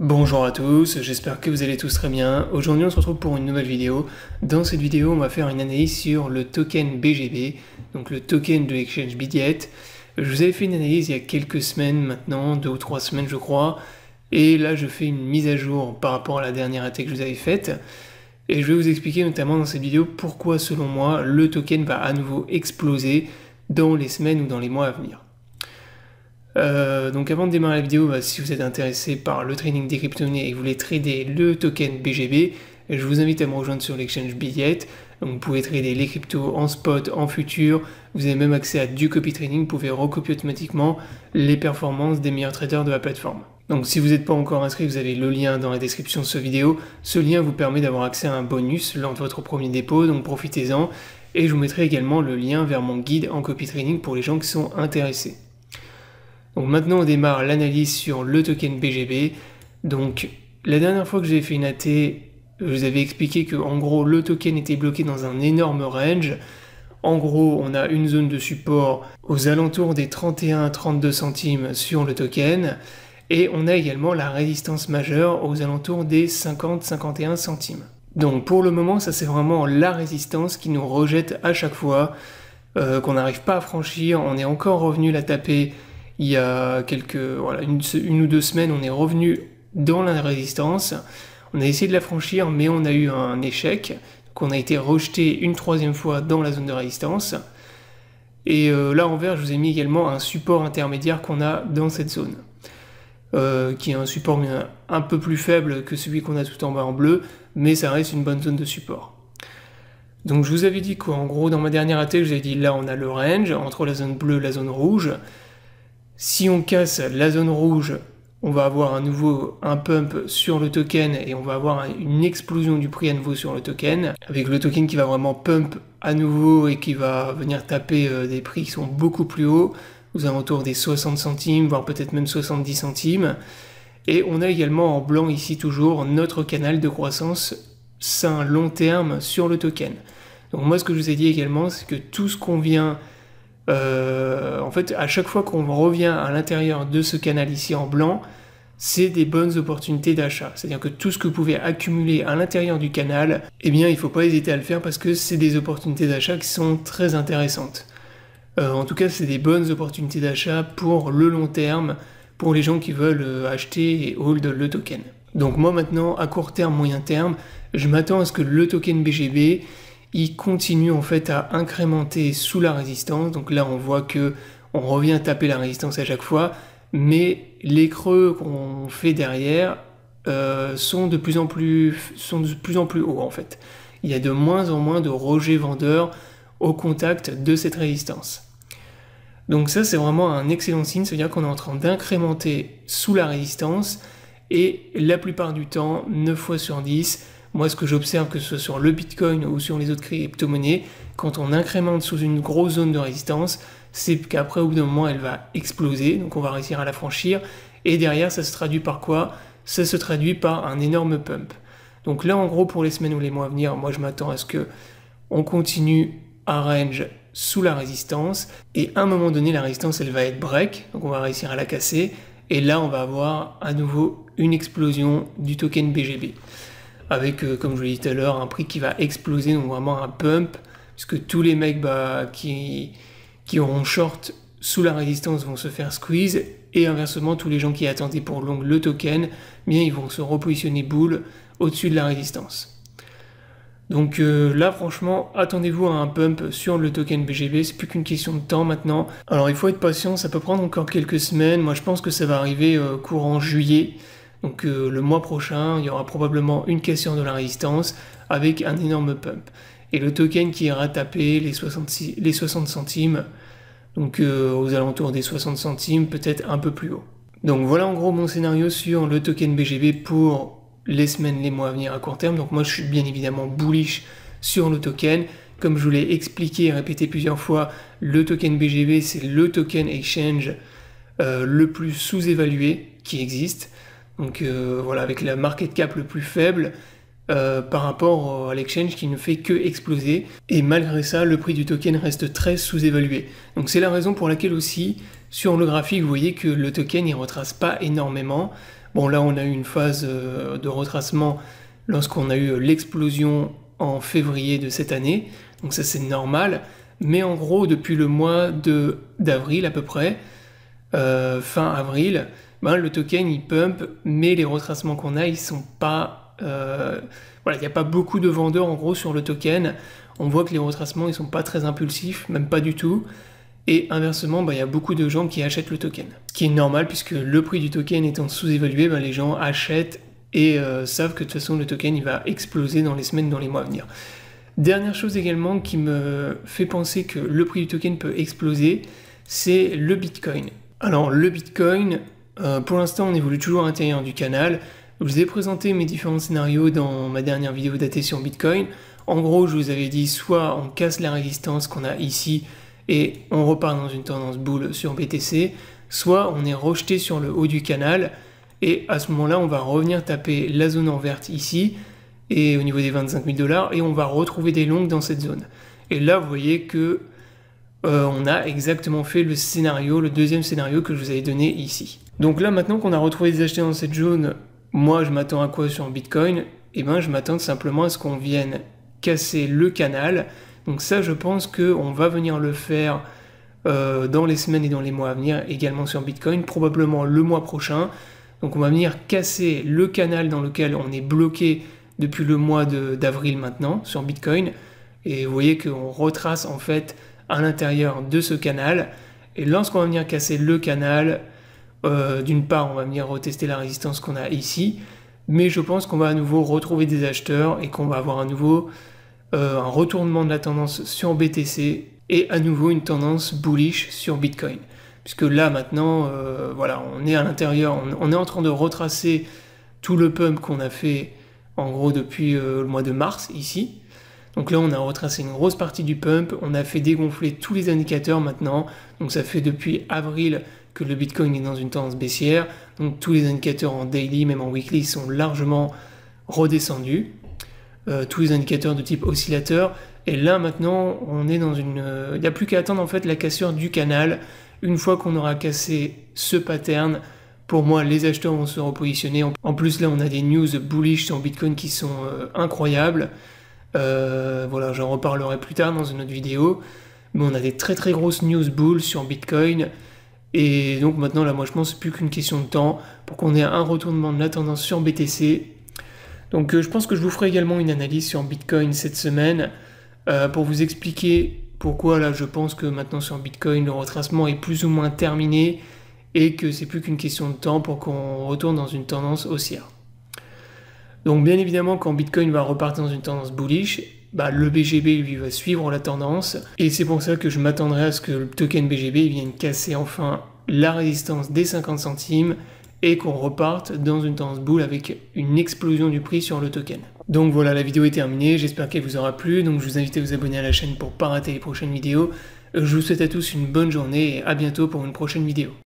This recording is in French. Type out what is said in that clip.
Bonjour à tous, j'espère que vous allez tous très bien. Aujourd'hui on se retrouve pour une nouvelle vidéo. Dans cette vidéo on va faire une analyse sur le token BGB, donc le token de l'exchange Bitget. Je vous avais fait une analyse il y a quelques semaines maintenant, 2 ou 3 semaines je crois, et là je fais une mise à jour par rapport à la dernière AT que je vous avais faite. Et je vais vous expliquer notamment dans cette vidéo pourquoi selon moi le token va à nouveau exploser dans les semaines ou dans les mois à venir. Donc avant de démarrer la vidéo, si vous êtes intéressé par le trading des crypto-monnaies et que vous voulez trader le token BGB, je vous invite à me rejoindre sur l'exchange Bitget. Donc vous pouvez trader les cryptos en spot, en futur, vous avez même accès à du copy trading, vous pouvez recopier automatiquement les performances des meilleurs traders de la plateforme. Donc si vous n'êtes pas encore inscrit, vous avez le lien dans la description de cette vidéo. Ce lien vous permet d'avoir accès à un bonus lors de votre premier dépôt, donc profitez-en. Et je vous mettrai également le lien vers mon guide en copy trading pour les gens qui sont intéressés. Donc maintenant on démarre l'analyse sur le token BGB. Donc la dernière fois que j'ai fait une AT, je vous avais expliqué que en gros le token était bloqué dans un énorme range. En gros on a une zone de support aux alentours des 31-32 centimes sur le token. Et on a également la résistance majeure aux alentours des 50-51 centimes. Donc pour le moment ça c'est vraiment la résistance qui nous rejette à chaque fois, qu'on n'arrive pas à franchir. On est encore revenu la taper. Il y a une ou deux semaines, on est revenu dans la résistance. On a essayé de la franchir, mais on a eu un échec. Donc on a été rejeté une troisième fois dans la zone de résistance. Et là en vert, je vous ai mis également un support intermédiaire qu'on a dans cette zone. Qui est un support un peu plus faible que celui qu'on a tout en bas en bleu, mais ça reste une bonne zone de support. Donc je vous avais dit qu'en gros, dans ma dernière AT, je vous avais dit là on a le range entre la zone bleue et la zone rouge. Si on casse la zone rouge, on va avoir à nouveau un pump sur le token et on va avoir une explosion du prix à nouveau sur le token, avec le token qui va vraiment pump à nouveau et qui va venir taper des prix qui sont beaucoup plus hauts, aux alentours des 60 centimes, voire peut-être même 70 centimes. Et on a également en blanc ici toujours notre canal de croissance sain long terme sur le token. Donc moi ce que je vous ai dit également, c'est que tout ce qu'on vient... en fait, à chaque fois qu'on revient à l'intérieur de ce canal ici en blanc, c'est des bonnes opportunités d'achat. C'est-à-dire que tout ce que vous pouvez accumuler à l'intérieur du canal, eh bien, il ne faut pas hésiter à le faire parce que c'est des opportunités d'achat qui sont très intéressantes. En tout cas, c'est des bonnes opportunités d'achat pour le long terme, pour les gens qui veulent acheter et hold le token. Donc moi maintenant, à court terme, moyen terme, je m'attends à ce que le token BGB il continue en fait à incrémenter sous la résistance. Donc là on voit que on revient taper la résistance à chaque fois, mais les creux qu'on fait derrière sont de plus en plus hauts en fait. Il y a de moins en moins de rejets vendeurs au contact de cette résistance. Donc ça c'est vraiment un excellent signe, c'est-à-dire qu'on est en train d'incrémenter sous la résistance et la plupart du temps, 9 fois sur 10, moi, ce que j'observe, que ce soit sur le Bitcoin ou sur les autres crypto-monnaies, quand on incrémente sous une grosse zone de résistance, c'est qu'après, au bout d'un moment, elle va exploser, donc on va réussir à la franchir, et derrière, ça se traduit par quoi? Ça se traduit par un énorme pump. Donc là, en gros, pour les semaines ou les mois à venir, moi, je m'attends à ce que on continue à range sous la résistance, et à un moment donné, la résistance, elle va être break, donc on va réussir à la casser, et là, on va avoir à nouveau une explosion du token BGB. Avec, comme je vous l'ai dit tout à l'heure, un prix qui va exploser, donc vraiment un pump, puisque tous les mecs qui auront short sous la résistance vont se faire squeeze, et inversement, tous les gens qui attendaient pour long le token, bien ils vont se repositionner bull au-dessus de la résistance. Donc là, franchement, attendez-vous à un pump sur le token BGB, c'est plus qu'une question de temps maintenant. Alors il faut être patient, ça peut prendre encore quelques semaines, moi je pense que ça va arriver courant juillet. Donc le mois prochain, il y aura probablement une cassure de la résistance avec un énorme pump. Et le token qui ira taper les 60 centimes, donc aux alentours des 60 centimes, peut-être un peu plus haut. Donc voilà en gros mon scénario sur le token BGB pour les semaines, les mois à venir à court terme. Donc moi je suis bien évidemment bullish sur le token. Comme je vous l'ai expliqué et répété plusieurs fois, le token BGB c'est le token exchange le plus sous-évalué qui existe. Donc voilà, avec la market cap le plus faible par rapport à l'exchange qui ne fait que exploser. Et malgré ça, le prix du token reste très sous-évalué. Donc c'est la raison pour laquelle aussi, sur le graphique, vous voyez que le token il retrace pas énormément. Bon là on a eu une phase de retracement lorsqu'on a eu l'explosion en février de cette année, donc ça c'est normal, mais en gros depuis le mois d'avril à peu près, fin avril, ben, le token il pump, mais les retracements qu'on a ils sont pas... voilà, il n'y a pas beaucoup de vendeurs en gros sur le token, on voit que les retracements ils sont pas très impulsifs, même pas du tout, et inversement ben, il y a beaucoup de gens qui achètent le token. Ce qui est normal puisque le prix du token étant sous-évalué, ben, les gens achètent et savent que de toute façon le token il va exploser dans les semaines, dans les mois à venir. Dernière chose également qui me fait penser que le prix du token peut exploser, c'est le Bitcoin. Alors le Bitcoin, pour l'instant on évolue toujours à l'intérieur du canal. Je vous ai présenté mes différents scénarios dans ma dernière vidéo datée sur Bitcoin. En gros je vous avais dit soit on casse la résistance qu'on a ici et on repart dans une tendance bull sur BTC, soit on est rejeté sur le haut du canal et à ce moment-là on va revenir taper la zone en verte ici et au niveau des 25 000 $ et on va retrouver des longues dans cette zone. Et là vous voyez que on a exactement fait le scénario, le deuxième scénario que je vous avais donné ici. Donc là maintenant qu'on a retrouvé des acheteurs dans cette zone, moi je m'attends à quoi sur Bitcoin? Eh ben je m'attends simplement à ce qu'on vienne casser le canal. Donc ça je pense qu'on va venir le faire dans les semaines et dans les mois à venir également sur Bitcoin, probablement le mois prochain. Donc on va venir casser le canal dans lequel on est bloqué depuis le mois d'avril maintenant sur Bitcoin. Et vous voyez qu'on retrace en fait à l'intérieur de ce canal. Et lorsqu'on va venir casser le canal, d'une part on va venir retester la résistance qu'on a ici, mais je pense qu'on va à nouveau retrouver des acheteurs et qu'on va avoir à nouveau un retournement de la tendance sur BTC et à nouveau une tendance bullish sur Bitcoin. Puisque là maintenant, voilà, on est à l'intérieur, on est en train de retracer tout le pump qu'on a fait en gros depuis le mois de mars ici. Donc là on a retracé une grosse partie du pump, on a fait dégonfler tous les indicateurs maintenant, donc ça fait depuis avril que le Bitcoin est dans une tendance baissière, donc tous les indicateurs en daily, même en weekly, sont largement redescendus, tous les indicateurs de type oscillateur, et là maintenant on est dans une... il n'y a plus qu'à attendre en fait la cassure du canal. Une fois qu'on aura cassé ce pattern, pour moi les acheteurs vont se repositionner. En plus là on a des news bullish sur Bitcoin qui sont incroyables. Voilà, j'en reparlerai plus tard dans une autre vidéo, mais on a des très très grosses news bull sur Bitcoin, et donc maintenant là moi je pense que c'est plus qu'une question de temps pour qu'on ait un retournement de la tendance sur BTC. Donc je pense que je vous ferai également une analyse sur Bitcoin cette semaine pour vous expliquer pourquoi là je pense que maintenant sur Bitcoin le retracement est plus ou moins terminé et que c'est plus qu'une question de temps pour qu'on retourne dans une tendance haussière. Donc bien évidemment quand Bitcoin va repartir dans une tendance bullish, bah, le BGB lui va suivre la tendance, et c'est pour ça que je m'attendrai à ce que le token BGB vienne casser enfin la résistance des 50 centimes et qu'on reparte dans une tendance bull avec une explosion du prix sur le token. Donc voilà, la vidéo est terminée, j'espère qu'elle vous aura plu, donc je vous invite à vous abonner à la chaîne pour ne pas rater les prochaines vidéos. Je vous souhaite à tous une bonne journée et à bientôt pour une prochaine vidéo.